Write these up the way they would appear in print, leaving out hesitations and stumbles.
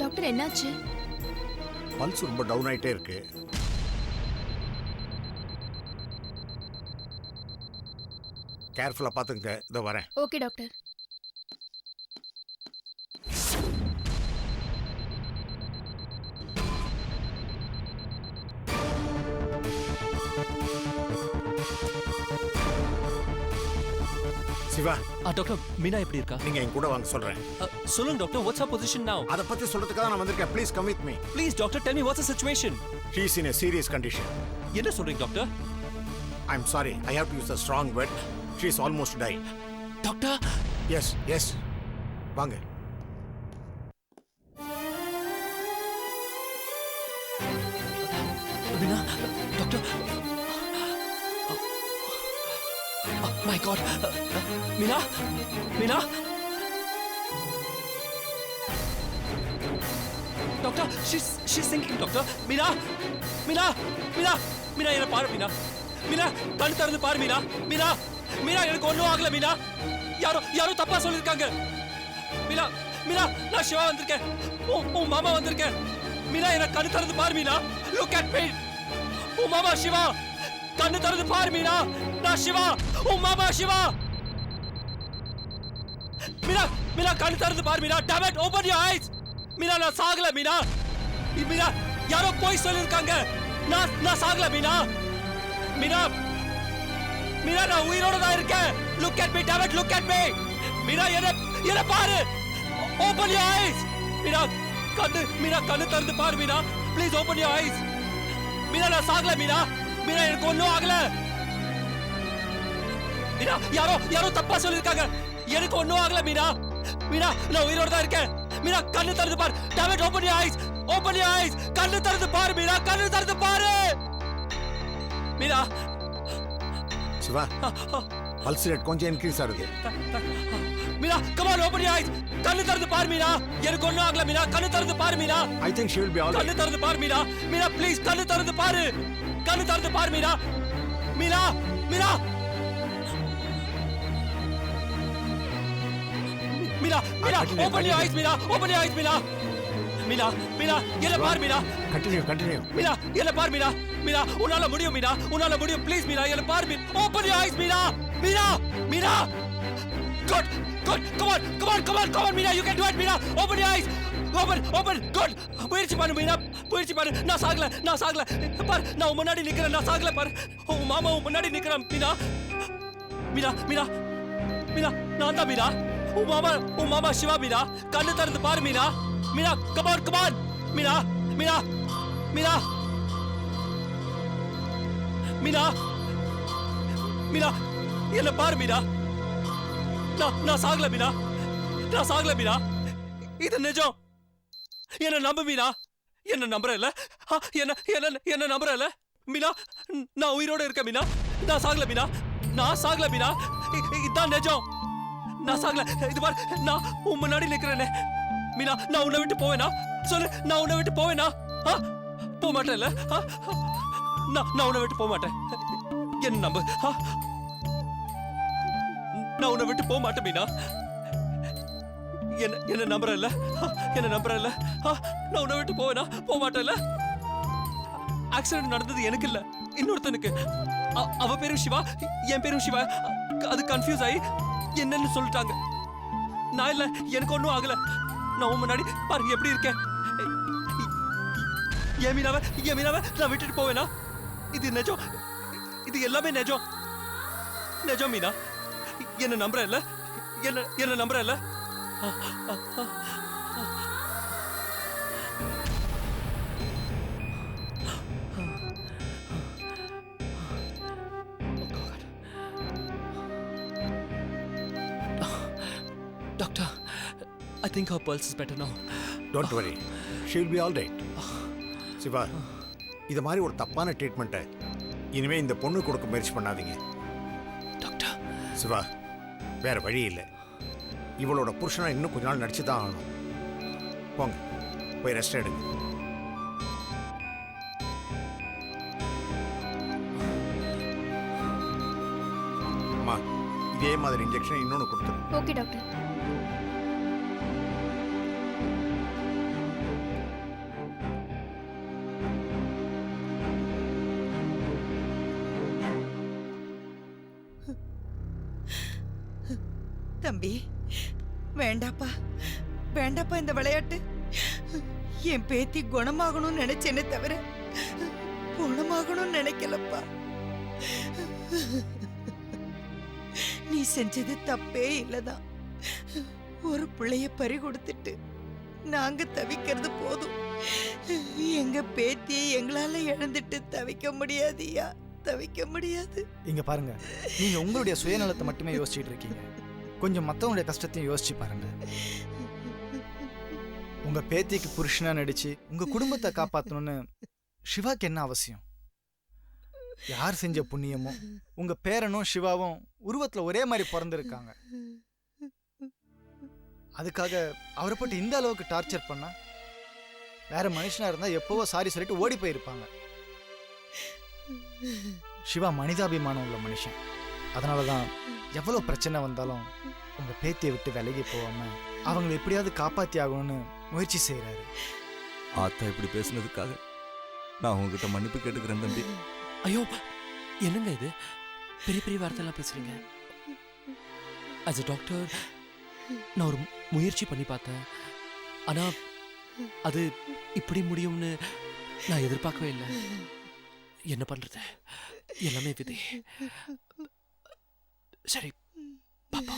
Doctor என்னாச்சு? Pulse ரொம்ப down ஆயிட்டே இருக்கு. கேர்ஃபுல்லா பாத்துங்க. இதோ வரேன். Okay doctor. Siva, doctor Meena எப்படி இருக்கா? நீங்க என் கூட வாங்க சொல்றேன். சொல்லுங்க டாக்டர், வாட்ஸ் ஹர் பொசிஷன் நவ? அத பத்தி சொல்றதுக்காக நான் வந்திருக்கேன். Please come with me. Please doctor, tell me what's the situation. She is in a serious condition. என்ன சொல்றீங்க doctor? I'm sorry, I have to use a strong word. She is almost dying. Doctor. Yes, yes. வாங்க. Meena, doctor. My God. Meena, Meena. Doctor, she's sinking doctor. Meena, Meena, Meena, Meena என்ன பாரு மீனா. மீனா, கண்ணு திறந்து பாரு மீனா. மீனா, மீனா எனக்கு ஒண்ணும் ஆகல மீனா. யாரோ தப்பா சொல்லிருக்காங்க. மீனா, மீனா நான் சிவா வந்திருக்கேன். உன் மாமா வந்திருக்கேன். மீனா என்ன கண்ணு திறந்து பாரு மீனா. Look at me. உன் மாமா சிவா. கண்ணு திறந்து பாரு மீனா. நான் சிவா. உன் மாமா சிவா. மீனா, மீனா கண்ணு திறந்து பாரு Meena. Damn it, open your eyes. Meena நான் சாகல மீனா. மீனா யாரோ போய் சொல்லிருக்காங்க. நான் சாகல மீனா. மீனா, மீனா நான் உயிரோட தான் இருக்கேன். Look at me, damn it, look at me. Meena என்ன பாரு. Open your eyes. மீனா கண்ணு திறந்து பாரு Meena. Please open your eyes. Meena நான் சாகல மீனா. மீனா எனக்கு ஒண்ணும் ஆகல. மீனா யாரோ தப்பா சொல்லிருக்காங்க. எனக்கு ஒண்ணும் ஆகல மீனா. மீனா நான் உயிரோட தான் இருக்கேன். மீனா கண்ணு திறந்து பாரு. Damn it, open your eyes. Open your eyes. கண்ணு திறந்து பாரு மீனா. கண்ணு திறந்து பாரு. மீனா. சிவா, பல்ஸ் ரேட் கொஞ்சம் இன்க்ரீஸ் ஆகுது. Meena, come on, open your eyes. கண்ணு திறந்து பாரு மீனா. எனக்கு ஒண்ணும் ஆகல மீனா. கண்ணு திறந்து பாரு Meena. I think she will be all right. கண்ணு திறந்து பாரு மீனா. மீனா ப்ளீஸ் கண்ணு திறந்து பாரு. கண்ணு திறந்து பாரு Meena. Meena, Meena. Meena, Meena, open your eyes Meena. Open your eyes Meena. Meena, Meena, என்ன பாரு மீனா. Continue. மீனா, என்ன பாரு மீனா. மீனா, உன்னால முடியும் மீனா. உன்னால முடியும். ப்ளீஸ் மீனா, என்ன பாரு Meena. Open your eyes Meena. Meena, Meena. Good. Come on Meena. You can do it Meena. Open your eyes. Open. Good. முயற்சி பண்ணு மீனா. முயற்சி பண்ணு. நான் சாகல. பாரு, நான் உன் முன்னாடி நிக்கிறேன். நான் சாகல பாரு. உன் மாமா உன் முன்னாடி நிக்கிறான் மீனா. மீனா, நான் தான் மீனா. உன் மாமா சிவா மீனா. கண்ணு திறந்து பாரு மீனா. Meena, come on. மீனா. என்ன பாரு மீனா. நான் சாகல மீனா. இது நிஜம். என்ன நம்பு மீனா. என்ன நம்புறல? என்ன நம்புறல? மீனா, நான் உயிரோட இருக்கேன் மீனா. நான் சாகல மீனா. இதான் நிஜம். நான் சாகல. இது பாரு, நான் உன் முன்னாடி நிக்கிறேனே மீனா. நான் உன்னை விட்டு போவேனா? சொல்லு, நான் உன்னை விட்டு போவேனா? போக மாட்டேன்ல. நான் உன்னை விட்டு போக மாட்டேன். என்ன நம்பு. நான் உன்னை விட்டு போக மாட்டேன் மீனா. என்ன நம்புறல? நான் உன்னை விட்டு போவேனா? போக மாட்டேன்ல. ஆக்சிடென்ட் நடந்தது எனக்கு இல்ல, இன்னொருத்தனுக்கு. அவ பேரும் சிவா, என் பேரும் சிவா. அது கன்ஃபியூஸ் ஆகி என்னன்னு சொல்லிட்டாங்க. நான் இல்ல, எனக்கு ஒண்ணும் ஆகல. நான் உன் முன்னாடி பாரு எப்படி இருக்கேன். என் மீனாவை நான் விட்டுட்டு போவேனா? இது நிஜம். இது எல்லாமே நிஜம் மீனா. என்ன நம்புறல? என்ன நம்புறல? Doctor, I think her pulse is better now. Don't worry. She will be all right. Siva, இது மாதிரி ஒரு தப்பான ட்ரீட்மெண்ட்டை இனிமே இந்த பொண்ணு கொடுக்க முயற்சி பண்ணாதீங்க. டாக்டர். சிவா, வேற வழி இல்லை. இவளோட புருஷனை இன்னும் கொஞ்ச நாள் நடிச்சு தான் ஆகணும். போங்க, போய் ரெஸ்ட் எடுங்க. அம்மா, இதே மாதிரி இன்ஜெக்ஷன் இன்னொன்று கொடுத்துரு. Okay doctor. தம்பி, வேண்டாப்பா வேண்டாப்பா இந்த விளையாட்டு. என் பேத்தி குணமாகணும்னு நினைச்சேனே தவிர குணமாகணும்னு நினைக்கலப்பா. நீ செஞ்சது தப்பே இல்லதான். ஒரு பிள்ளைய பறி கொடுத்துட்டு நாங்க தவிக்கிறது போதும். எங்க பேத்தியை எங்களால இழந்துட்டு தவிக்க முடியாதுயா, தவிக்க முடியாது. இங்க பாருங்க, நீங்க உங்களுடைய சுயநலத்தை மட்டுமே யோசிச்சுட்டு இருக்கீங்க. கொஞ்சம் மற்றவங்களுடைய கஷ்டத்தையும் யோசிச்சு பாருங்க. உங்க பேத்திக்கு புருஷனா நடிச்சு உங்க குடும்பத்தை காப்பாற்றணும்னு சிவாக்கு என்ன அவசியம்? யார் செஞ்ச புண்ணியமோ உங்க பேரனும் சிவாவும் உருவத்துல ஒரே மாதிரி பிறந்திருக்காங்க. அதுக்காக அவரை போட்டு இந்த அளவுக்கு டார்ச்சர் பண்ணா வேற மனுஷனா இருந்தா எப்பவோ சாரி சொல்லிட்டு ஓடி போயிருப்பாங்க. சிவா மனிதாபிமானம் உள்ள மனுஷன். அதனாலதான் எவ்வளவு பிரச்சனை வந்தாலும் உங்க பேத்தியை விட்டு விலகி போகாம அவங்களை எப்படியாவது காப்பாத்தி ஆகணும்னு முயற்சி செய்யறாரு. ஆத்தா இப்படி பேசுனதுக்காக நான் உங்ககிட்ட மன்னிப்பு கேட்டுக்கிறேன் தம்பி. ஐயோ, என்னங்க இது? பெரிய பெரிய வார்த்தையெல்லாம் பேசுறீங்க. ஆஸ் அ டாக்டர் நான் ஒரு முயற்சி பண்ணி பார்த்தேன். ஆனா அது இப்படி முடியும்னு நான் எதிர்பார்க்கவே இல்லை. என்ன பண்றது, எல்லாமே விதி. சரி பாப்பா.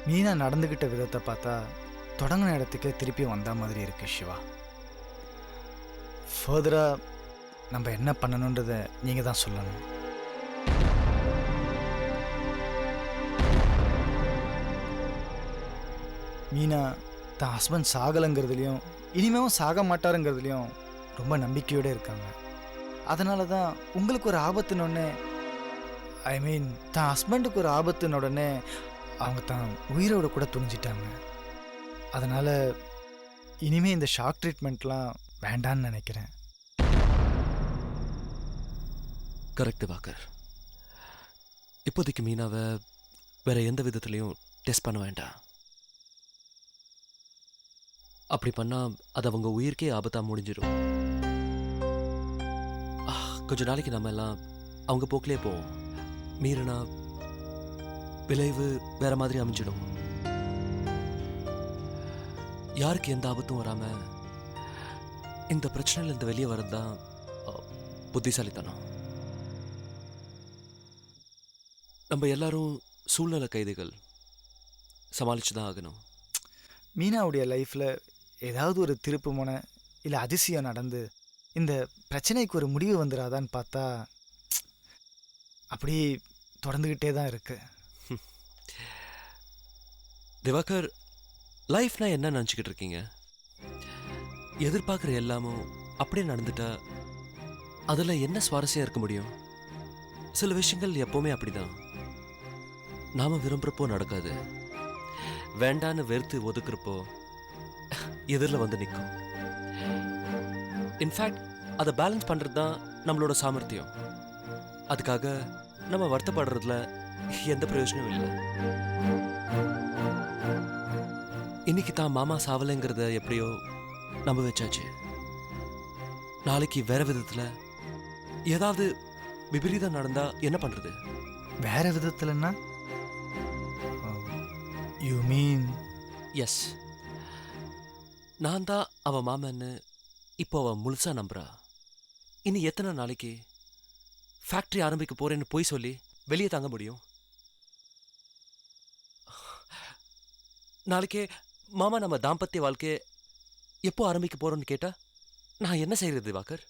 மீனா நடந்துகிட்ட விதத்தை பார்த்தா தொடங்கின இடத்துக்கே திருப்பி வந்த மாதிரி இருக்கு சிவா. ஃபர்தரா நம்ம என்ன பண்ணணுன்றத நீங்க தான் சொல்லணும். மீனா தான் ஹஸ்பண்ட் சாகலைங்கிறதுலையும் இனிமேவும் சாக மாட்டாருங்கிறதுலையும் ரொம்ப நம்பிக்கையோடு இருக்காங்க. அதனால தான் உங்களுக்கு ஒரு ஆபத்துன்னு உடனே, ஐ மீன் தான் ஹஸ்பண்டுக்கு ஒரு ஆபத்துன்னு உடனே அவங்க தான் உயிரோட கூட துணிஞ்சிட்டாங்க. அதனால் இனிமேல் இந்த ஷாக் ட்ரீட்மெண்ட்லாம் வேண்டான்னு நினைக்கிறேன். Correct Walker. இப்போதைக்கு மீனாவை வேற எந்த விதத்துலையும் டெஸ்ட் பண்ண வேண்டாம். அப்படி பண்ணா அது அவங்க உயிருக்கே ஆபத்தா முடிஞ்சிடும். கொஞ்ச நாளைக்கு நம்ம எல்லாம் அவங்க போக்கிலே போவோம். மீறினா விளைவு வேற மாதிரி அமைஞ்சிடும். யாருக்கு எந்த ஆபத்தும் வராம இந்த பிரச்சனையில இருந்து வெளியே வரதுதான் புத்திசாலித்தனம். நம்ம எல்லாரும் சூழ்நிலை கைதிகள், சமாளிச்சுதான் ஆகணும். மீனாவுடைய லைஃப்பில் ஏதாவது ஒரு திருப்பு முனை இல்லை அதிசயம் நடந்து இந்த பிரச்சனைக்கு ஒரு முடிவு வந்துடாதான்னு பார்த்தா அப்படி தொடர்ந்துக்கிட்டே தான் இருக்கு. திவாகர், லைஃப்னா என்ன நினச்சிக்கிட்டு இருக்கீங்க? எதிர்பார்க்குற எல்லாமும் அப்படியே நடந்துட்டா அதில் என்ன சுவாரஸ்யம் இருக்க முடியும்? சில விஷயங்கள் எப்போவுமே அப்படிதான். நாம் விரும்புகிறப்போ நடக்காது. வேண்டான்னு வெறுத்து ஒதுக்குறப்போ எதிரில் வந்து நிற்கும். இன்ஃபேக்ட் அதை பேலன்ஸ் பண்ணுறது தான் நம்மளோட சாமர்த்தியம். அதுக்காக நம்ம வருத்தப்படுறதுல எந்த பிரயோஜனமும் இல்லை. இன்னைக்கு தான் மாமா சாவலைங்கிறத எப்படியோ நம்ப வச்சாச்சு. நாளைக்கு வேற விதத்தில் ஏதாவது விபரீதம் நடந்தா என்ன பண்றது? வேற விதத்துலன்னா யூ மீன்? எஸ், நான் தான் அவ மாமன்னு இப்போ அவ முழுசா நம்புறா. இனி எத்தனை நாளைக்கு ஃபேக்டரி ஆரம்பிக்க போறேன்னு போய் சொல்லி வெளியே தாங்க முடியும்? நாளைக்கே மாமா நம்ம தாம்பத்திய வாழ்க்கையை எப்போ ஆரம்பிக்க போறோம்னு கேட்டா நான் என்ன செய்யறது வாக்கர்?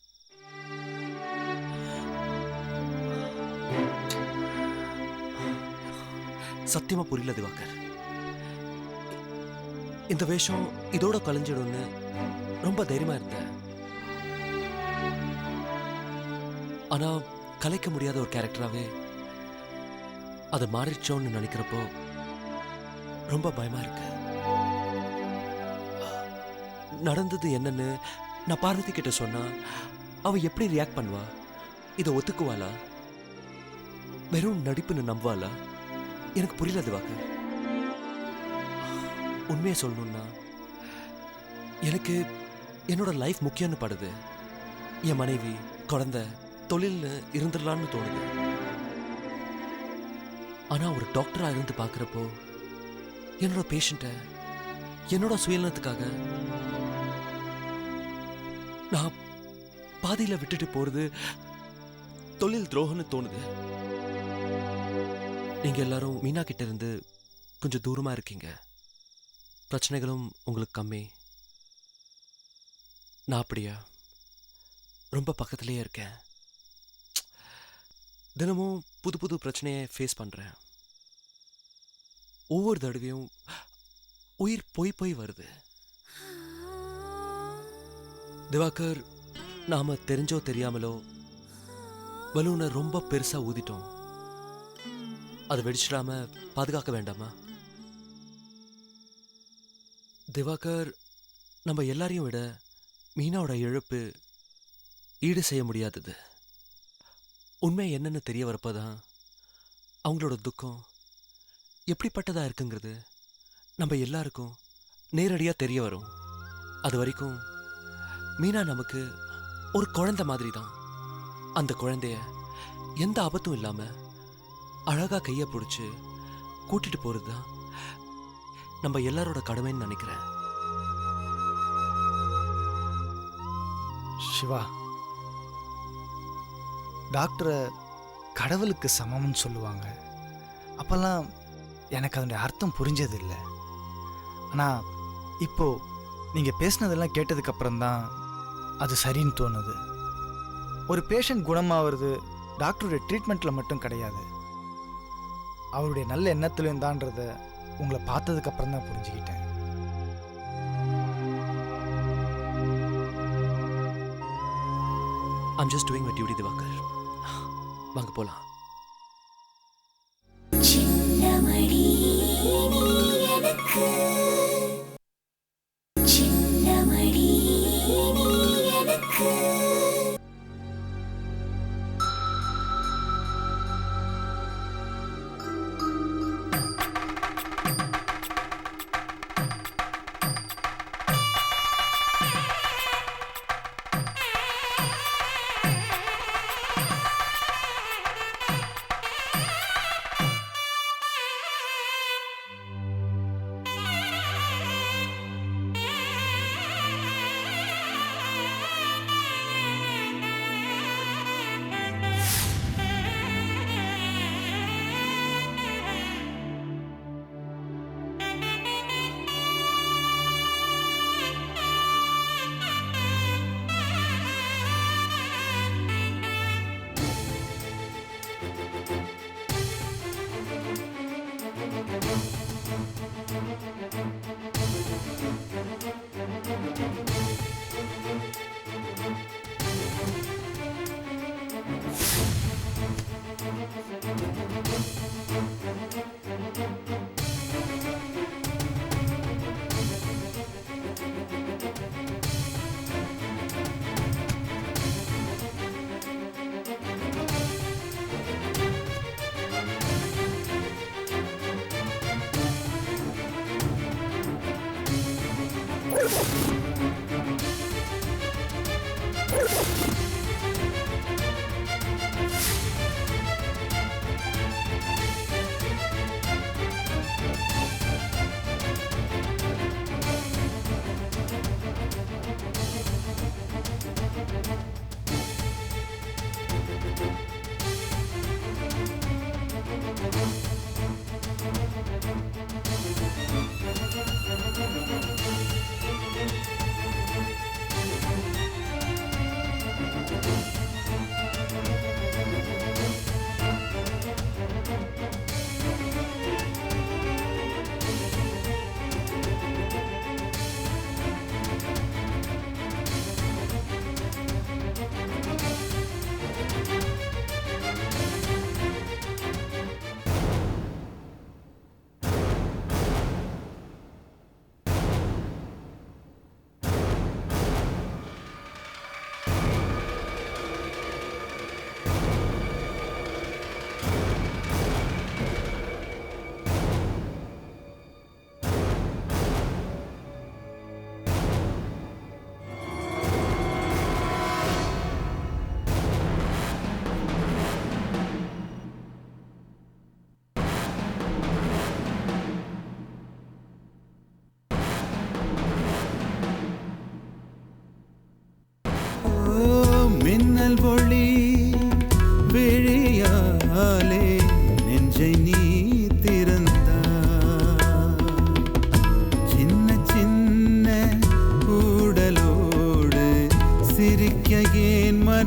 சத்தியமா புரியல திவாகர். இந்த வேஷம் இதோட கலைஞ்சிடும்னு ரொம்ப தைரியமா இருந்தேன். ஆனா கலைக்க முடியாத ஒரு கேரக்டராவே அது மாறிச்சோன்னு நினைக்கிறப்போ ரொம்ப பயமா இருக்கு. நடந்தது என்னன்னு நான் பார்வதி கிட்ட சொன்னா அவ எப்படி ரியாக்ட் பண்ணுவா? இதை ஒத்துக்குவாளா? வெறும் நடிப்புன்னு நம்புவாளா? எனக்கு புரியல திவாகர். உண்மையை சொல்லணும்னா எனக்கு என்னோட லைஃப் முக்கியம்னு படுது. என் மனைவி, குழந்தை, தொழில்னு இருந்துடலான்னு தோணுது. ஆனா ஒரு டாக்டரா இருந்து பார்க்குறப்போ என்னோட பேஷண்ட்டை என்னோட சுயநலத்துக்காக நான் பாதியில விட்டுட்டு போறது தொழில் துரோகம்னு தோணுது. நீங்க எல்லாரும் மீனா கிட்ட இருந்து கொஞ்சம் தூரமா இருக்கீங்க. பிரச்சனைகளும் உங்களுக்கு கம்மி. நான் அப்படியா? ரொம்ப பக்கத்துலயே இருக்கேன். தினமும் புது புது பிரச்சனையை ஃபேஸ் பண்றேன். ஒவ்வொரு தடவையும் உயிர் போய் வருது. திவாகர், நாம தெரிஞ்சோ தெரியாமலோ பலூனை ரொம்ப பெருசா ஊதிட்டோம். அதை வெடிச்சிடாம பாதுகாக்க வேண்டாமா? திவாகர், நம்ம எல்லாரையும் விட மீனாவோட இழப்பு ஈடு செய்ய முடியாதது. உண்மை என்னன்னு தெரிய வரப்போதான் அவங்களோட துக்கம் எப்படிப்பட்டதா இருக்குங்கிறது நம்ம எல்லாருக்கும் நேரடியா தெரிய வரும். அது வரைக்கும் மீனா நமக்கு ஒரு குழந்தை மாதிரி தான். அந்த குழந்தைய எந்த ஆபத்தும் இல்லாம அழகா கையை பிடிச்சு கூட்டிட்டு போறதுதான் நம்ம எல்லாரோட கடமைன்னு நினைக்கிறேன். சிவா, டாக்டரை கடவுளுக்கு சமம்னு சொல்லுவாங்க. அப்போல்லாம் எனக்கு அதனுடைய அர்த்தம் புரிஞ்சதில்லை. ஆனால் இப்போ நீங்கள் பேசினதெல்லாம் கேட்டதுக்கப்புறம்தான் அது சரின்னு தோணுது. ஒரு பேஷண்ட் குணமாகிறது டாக்டருடைய ட்ரீட்மெண்ட்டில் மட்டும் கிடையாது, அவருடைய நல்ல எண்ணத்துலையும் தான்றதை உங்களை பார்த்ததுக்கப்புறம் தான் புரிஞ்சுக்கிட்டேன். I'm just doing my duty, Diwakar. வாங்க போலாம். சின்னமடி நீ எனக்கு, சின்னமடி நீ எனக்கு.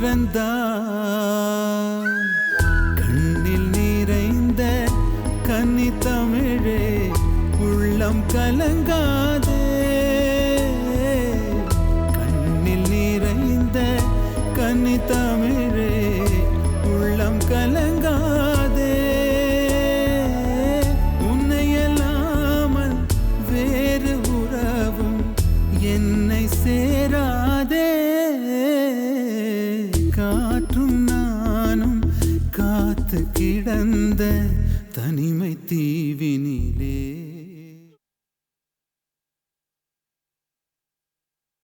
பிறந்தாய். கண்ணில் நிறைந்த கன்னி தமிழே உள்ளம் கலங்காதே. கண்ணில் நிறைந்த கன்னி தமிழே உள்ளம் கலங்காதே. உன்னையல்லாமல் வேறு உறவும் என்னை சேராதே. காற்றும் நானும் காத்து கிடந்த தனிமை தீவினிலே